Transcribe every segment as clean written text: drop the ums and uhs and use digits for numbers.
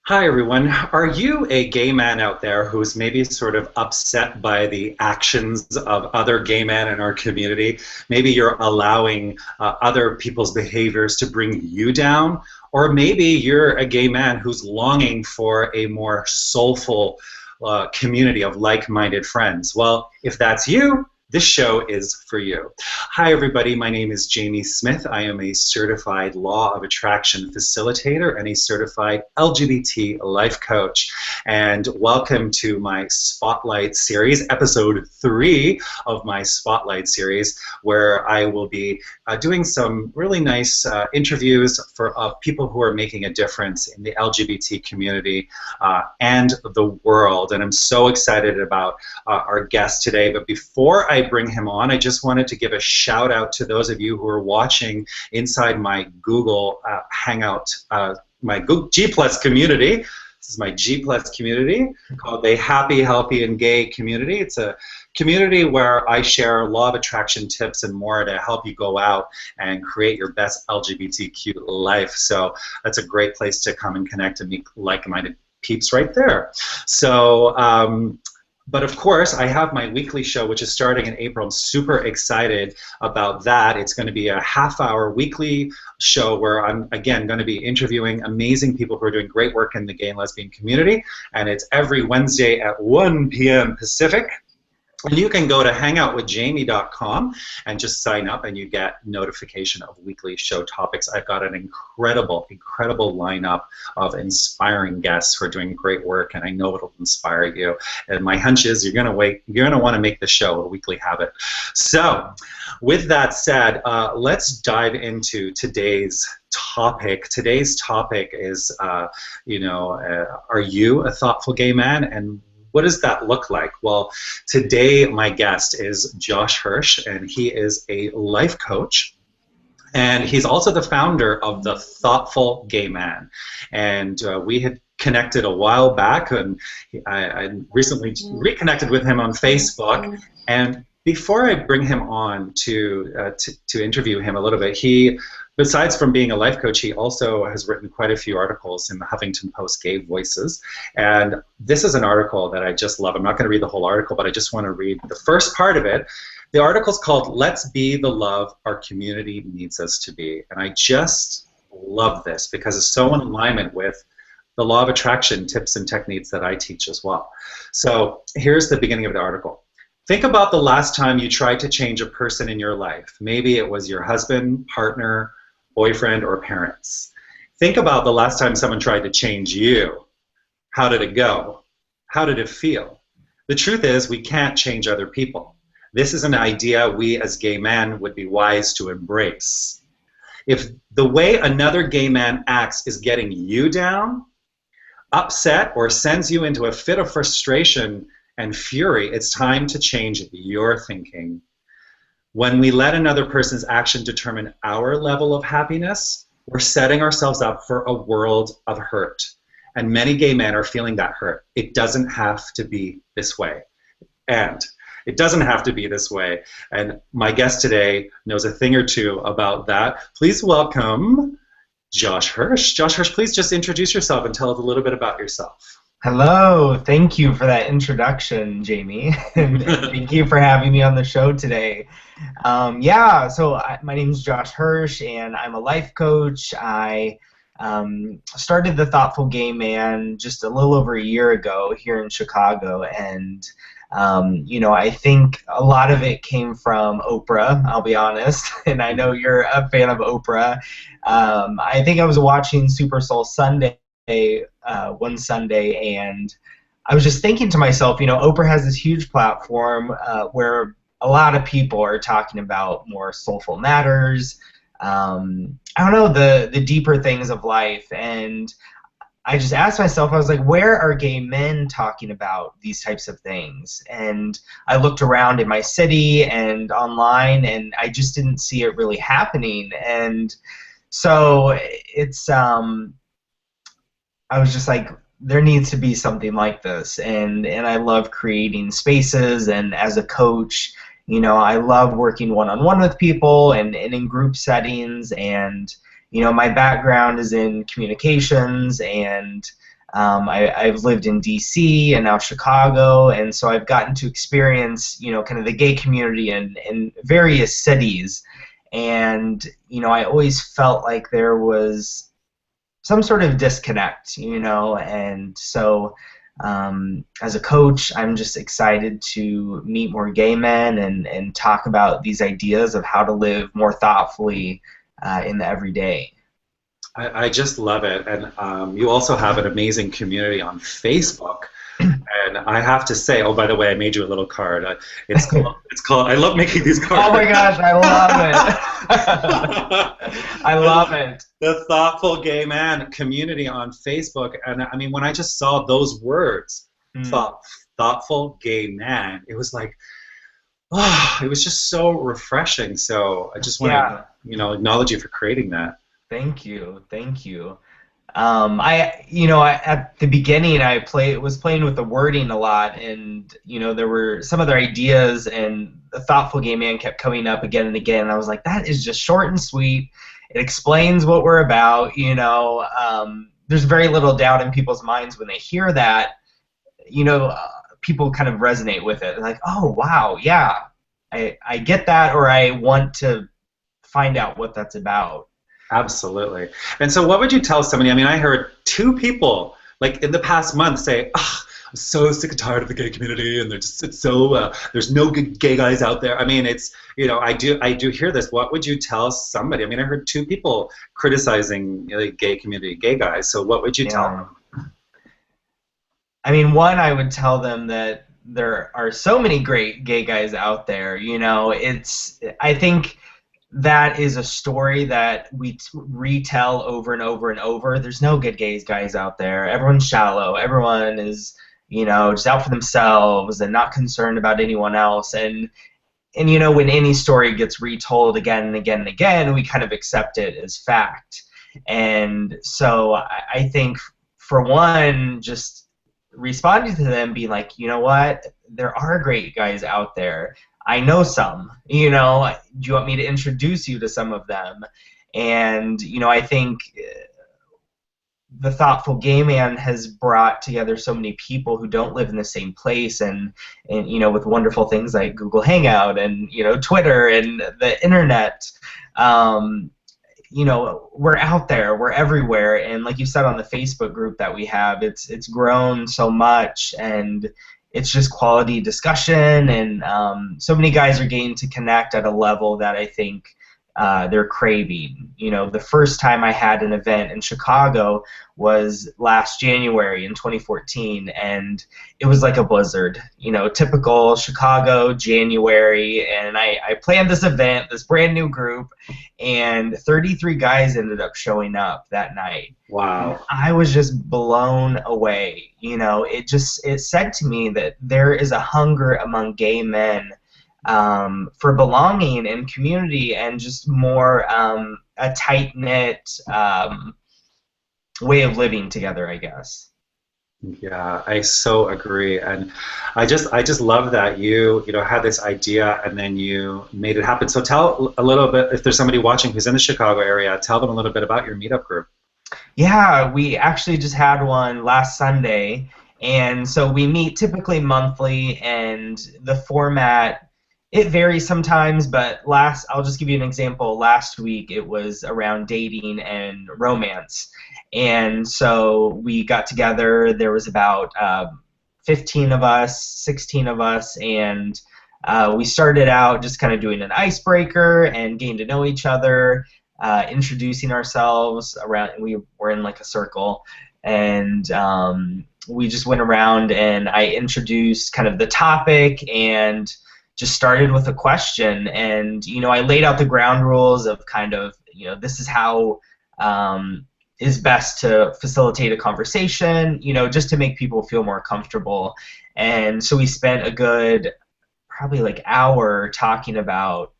Hi, everyone. Are you a gay man out there who's maybe sort of upset by the actions of other gay men in our community? Maybe you're allowing other people's behaviors to bring you down, or maybe you're a gay man who's longing for a more soulful community of like-minded friends. Well, if that's you, this show is for you. Hi, everybody. My name is Jamie Smith. I am a certified Law of Attraction facilitator and a certified LGBT life coach. And welcome to my Spotlight series, episode 3 of my Spotlight series, where I will be doing some really nice interviews of people who are making a difference in the LGBT community and the world. And I'm so excited about our guest today. But before I bring him on, I just wanted to give a shout out to those of you who are watching inside my Google Hangout, my G Plus community. This is my G Plus community called the Happy, Healthy, and Gay community. It's a community where I share law of attraction tips and more to help you go out and create your best LGBTQ life. So that's a great place to come and connect and meet like-minded peeps right there. So, but of course, I have my weekly show, which is starting in April. I'm super excited about that. It's going to be a half-hour weekly show where I'm, again, going to be interviewing amazing people who are doing great work in the gay and lesbian community. And it's every Wednesday at 1 p.m. Pacific. And you can go to hangoutwithjamie.com and just sign up, and you get notification of weekly show topics. I've got an incredible, incredible lineup of inspiring guests who are doing great work, and I know it'll inspire you. And my hunch is you're going to want to make the show a weekly habit. So, with that said, let's dive into today's topic. Today's topic is, are you a thoughtful gay man? And what does that look like? Well, today my guest is Josh Hersh, and he is a life coach. And he's also the founder of The Thoughtful Gay Man. And we had connected a while back, and I recently reconnected with him on Facebook. And before I bring him on to interview him a little bit, besides from being a life coach, he also has written quite a few articles in the Huffington Post Gay Voices. And this is an article that I just love. I'm not going to read the whole article, but I just want to read the first part of it. The article's called "Let's Be the Love Our Community Needs Us to Be." And I just love this because it's so in alignment with the law of attraction tips and techniques that I teach as well. So here's the beginning of the article. Think about the last time you tried to change a person in your life. Maybe it was your husband, partner, boyfriend, or parents. Think about the last time someone tried to change you. How did it go? How did it feel? The truth is, we can't change other people. This is an idea we as gay men would be wise to embrace. If the way another gay man acts is getting you down, upset, or sends you into a fit of frustration and fury, it's time to change your thinking. When we let another person's action determine our level of happiness, we're setting ourselves up for a world of hurt. And many gay men are feeling that hurt. It doesn't have to be this way. And it doesn't have to be this way. And my guest today knows a thing or two about that. Please welcome Josh Hersh. Josh Hersh, please just introduce yourself and tell us a little bit about yourself. Hello, thank you for that introduction, Jamie, and thank you for having me on the show today. My name is Josh Hersh, and I'm a life coach. I started The Thoughtful Gay Man just a little over a year ago here in Chicago, and I think a lot of it came from Oprah, I'll be honest, and I know you're a fan of Oprah. I think I was watching Super Soul Sunday one Sunday, and I was just thinking to myself, Oprah has this huge platform where a lot of people are talking about more soulful matters, the deeper things of life, and I just asked myself, I was like, where are gay men talking about these types of things? And I looked around in my city and online, and I just didn't see it really happening, and so it's I was just like, there needs to be something like this, and I love creating spaces, and as a coach, I love working one-on-one with people and in group settings, and my background is in communications, and I've lived in DC and now Chicago, and so I've gotten to experience, kind of the gay community in various cities. And, I always felt like there was some sort of disconnect, and so as a coach, I'm just excited to meet more gay men and talk about these ideas of how to live more thoughtfully in the everyday. I just love it. And you also have an amazing community on Facebook. And I have to say, oh, by the way, I made you a little card. It's called, I love making these cards. Oh my gosh, I love it. I love it. The Thoughtful Gay Man community on Facebook. And I mean, when I just saw those words, thoughtful gay man, it was like, oh, it was just so refreshing. So I just want to, acknowledge you for creating that. Thank you. At the beginning, was playing with the wording a lot, and there were some other ideas, and the Thoughtful Gay Man kept coming up again and again. And I was like, that is just short and sweet. It explains what we're about. There's very little doubt in people's minds when they hear that. People kind of resonate with it. They're like, oh wow, yeah, I get that, or I want to find out what that's about. Absolutely. And so what would you tell somebody? I mean, I heard 2 people, like in the past month, say, oh, I'm so sick and tired of the gay community, and it's so, there's no good gay guys out there. I mean, it's, I do hear this. What would you tell somebody? I mean, I heard 2 people criticizing the gay community, gay guys. So what would you tell them? I mean, one, I would tell them that there are so many great gay guys out there. I think that is a story that we retell over and over and over. There's no good gay guys out there. Everyone's shallow. Everyone is, just out for themselves and not concerned about anyone else. And when any story gets retold again and again and again, we kind of accept it as fact. And so I think, for one, just responding to them, being like, you know what, there are great guys out there. I know some, do you want me to introduce you to some of them? And, I think the Thoughtful Gay Man has brought together so many people who don't live in the same place, and with wonderful things like Google Hangout and, Twitter and the internet. We're out there, we're everywhere. And like you said, on the Facebook group that we have, it's grown so much, and it's just quality discussion, and so many guys are getting to connect at a level that I think they're craving. The first time I had an event in Chicago was last January in 2014, and it was like a blizzard. Typical Chicago January, and I planned this event, this brand new group, and 33 guys ended up showing up that night. Wow. I was just blown away. It said to me that there is a hunger among gay men for belonging and community, and just more a tight-knit way of living together, I guess. Yeah, I so agree, and I just love that you had this idea and then you made it happen. So tell a little bit, if there's somebody watching who's in the Chicago area, tell them a little bit about your meetup group. Yeah, we actually just had one last Sunday, and so we meet typically monthly, and the format, it varies sometimes, but I'll just give you an example. Last week it was around dating and romance. And so we got together. There was about 15 of us, 16 of us, and we started out just kind of doing an icebreaker and getting to know each other, introducing ourselves around. We were in like a circle, and we just went around, and I introduced kind of the topic and just started with a question. And I laid out the ground rules of kind of, this is how is best to facilitate a conversation, just to make people feel more comfortable. And so we spent a good probably like hour talking about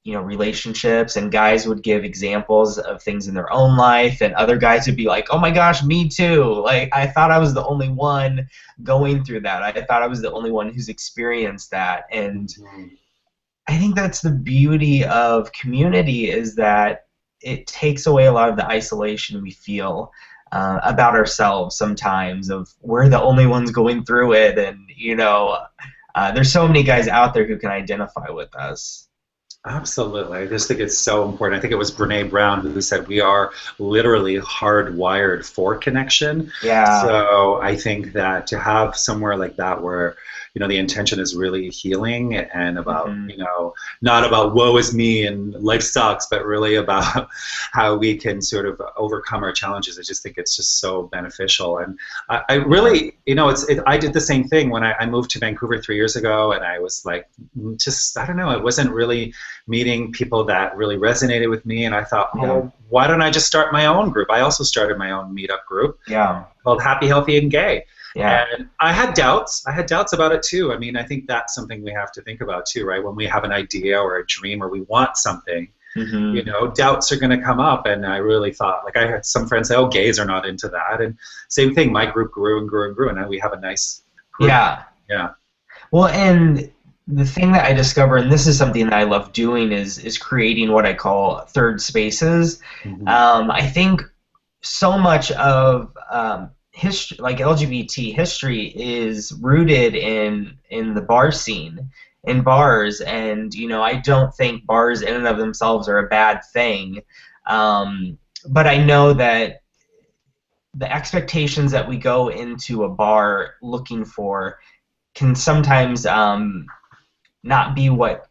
relationships, and guys would give examples of things in their own life, and other guys would be like, oh my gosh, me too. Like, I thought I was the only one going through that. I thought I was the only one who's experienced that. And I think that's the beauty of community, is that it takes away a lot of the isolation we feel. about ourselves sometimes, of we're the only ones going through it, and there's so many guys out there who can identify with us. Absolutely. I just think it's so important. I think it was Brene Brown who said we are literally hardwired for connection. Yeah. So I think that to have somewhere like that where, the intention is really healing and about, not about woe is me and life sucks, but really about how we can sort of overcome our challenges. I just think it's just so beneficial. And I really, I did the same thing when I moved to Vancouver 3 years ago, and I was like, I don't know, it wasn't really meeting people that really resonated with me, and I thought, well, why don't I just start my own group? I also started my own meetup group called Happy, Healthy, and Gay. Yeah. And I had doubts. I had doubts about it too. I mean, I think that's something we have to think about too, right? When we have an idea or a dream or we want something, doubts are going to come up. And I really thought, like, I had some friends say, oh, gays are not into that. And same thing, my group grew and grew and grew, and now we have a nice group. Yeah. Yeah. Well, and the thing that I discover, and this is something that I love doing, is creating what I call third spaces. I think so much of history, like LGBT history, is rooted in the bar scene, in bars, and I don't think bars in and of themselves are a bad thing, but I know that the expectations that we go into a bar looking for can sometimes not be what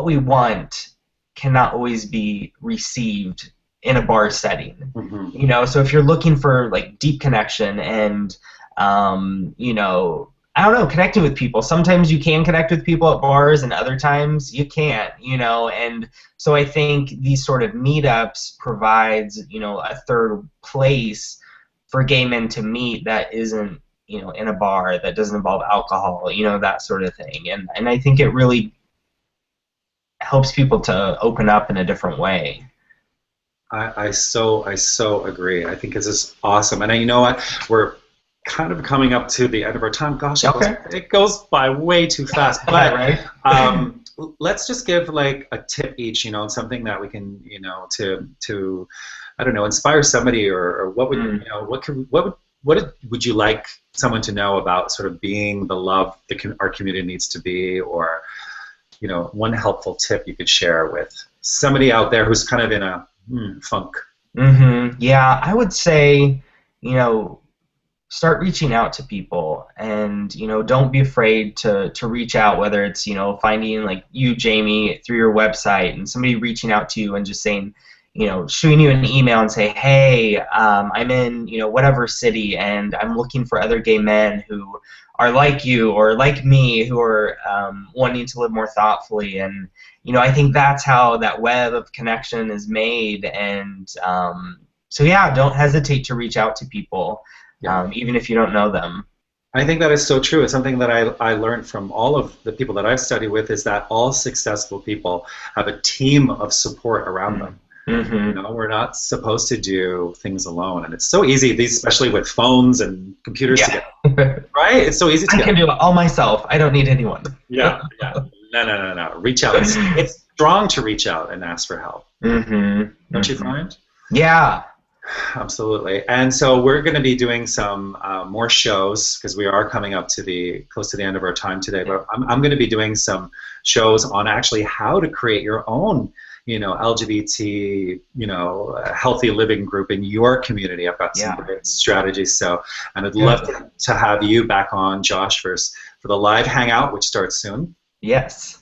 we want, cannot always be received in a bar setting. So if you're looking for like deep connection and I don't know, connecting with people, sometimes you can connect with people at bars and other times you can't, and so I think these sort of meetups provides a third place for gay men to meet that isn't in a bar, that doesn't involve alcohol, that sort of thing, and I think it really helps people to open up in a different way. I so agree. I think this is awesome. And you know what? We're kind of coming up to the end of our time. Gosh, it goes by way too fast. But right? Let's just give like a tip each, something that we can, to I don't know, inspire somebody, or what would what would you like someone to know about sort of being the love that our community needs to be, or one helpful tip you could share with somebody out there who's kind of in a funk? Yeah, I would say, start reaching out to people, and don't be afraid to reach out, whether it's finding like you, Jamie, through your website, and somebody reaching out to you and just saying, shooting you an email and say, hey, I'm in whatever city, and I'm looking for other gay men who are like you or like me, who are wanting to live more thoughtfully. And I think that's how that web of connection is made. And so yeah, don't hesitate to reach out to people, even if you don't know them. I think that is so true. It's something that I learned from all of the people that I've studied with, is that all successful people have a team of support around them. We're not supposed to do things alone, and it's so easy, especially with phones and computers together, right? It's so easy to I can do it all myself. I don't need anyone. No. Reach out. It's strong to reach out and ask for help. Don't you find? Yeah. Absolutely. And so we're going to be doing some more shows, because we are coming up to close to the end of our time today. But I'm going to be doing some shows on actually how to create your own LGBT, healthy living group in your community. I've got some great strategies. So, and I'd love to have you back on, Josh, for the live hangout, which starts soon. Yes.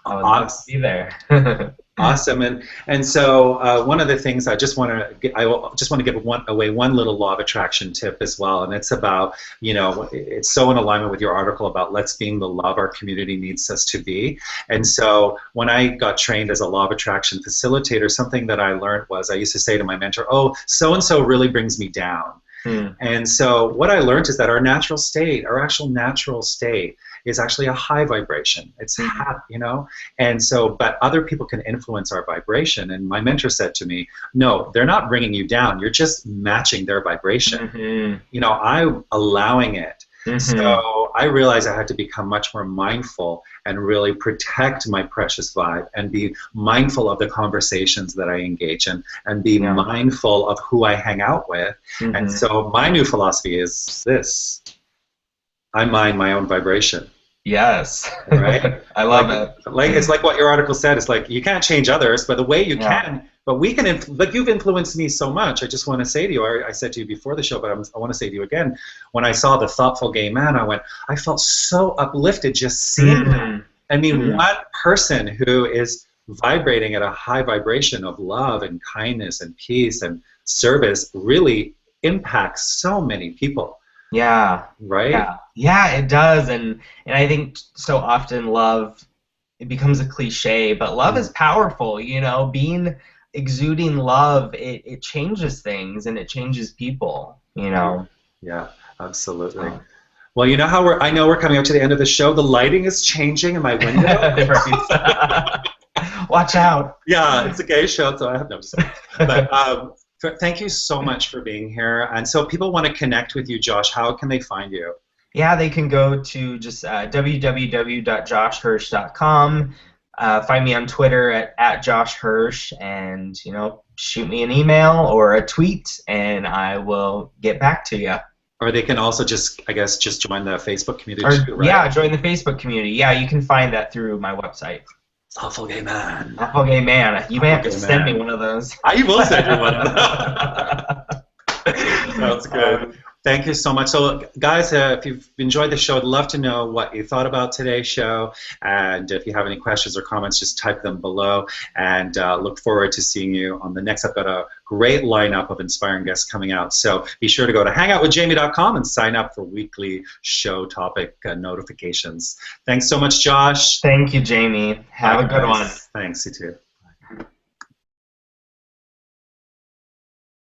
I would love to be there. Awesome. And so one of the things I just want to give away one little law of attraction tip as well, and it's about, it's so in alignment with your article about let's being the love our community needs us to be. And so when I got trained as a law of attraction facilitator, something that I learned was I used to say to my mentor, oh, so-and-so really brings me down. And so what I learned is that our actual natural state is actually a high vibration. It's happy, and so, but other people can influence our vibration. And my mentor said to me, no, they're not bringing you down. You're just matching their vibration. I'm allowing it. So I realized I had to become much more mindful and really protect my precious vibe and be mindful of the conversations that I engage in and be mindful of who I hang out with. And so my new philosophy is this: I mind my own vibration. Yes. Right? I love it. Like it's like what your article said. It's like you can't change others, but the way you can, but we can. But you've influenced me so much. I just want to say to you, I said to you before the show, but I want to say to you again. When I saw the thoughtful gay man, I felt so uplifted just seeing that. I mean, one person who is vibrating at a high vibration of love and kindness and peace and service really impacts so many people. Yeah. Right? Yeah, it does. And I think so often love, it becomes a cliche, but love is powerful, you know, exuding love, it changes things and it changes people, you know. Yeah, absolutely. Well, you know how I know we're coming up to the end of the show. The lighting is changing in my window. Watch out. Yeah, it's a gay show, so I have no say. But thank you so much for being here. And so people want to connect with you, Josh. How can they find you? Yeah, they can go to just www.joshhersh.com. Find me on Twitter at Josh Hersh, and you know, shoot me an email or a tweet, and I will get back to you. Or they can also just, I guess, just join the Facebook community too, right? Yeah, join the Facebook community. Yeah, you can find that through my website. Thoughtful Gay Man. Thoughtful Gay Man. You may have to send me one of those. I will send you one. Sounds good. Thank you so much. So, guys, if you've enjoyed the show, I'd love to know what you thought about today's show. And if you have any questions or comments, just type them below. And look forward to seeing you on the next. I've got a great lineup of inspiring guests coming out. So be sure to go to hangoutwithjamie.com and sign up for weekly show topic notifications. Thanks so much, Josh. Thank you, Jamie. Have a good one. Thanks, you too.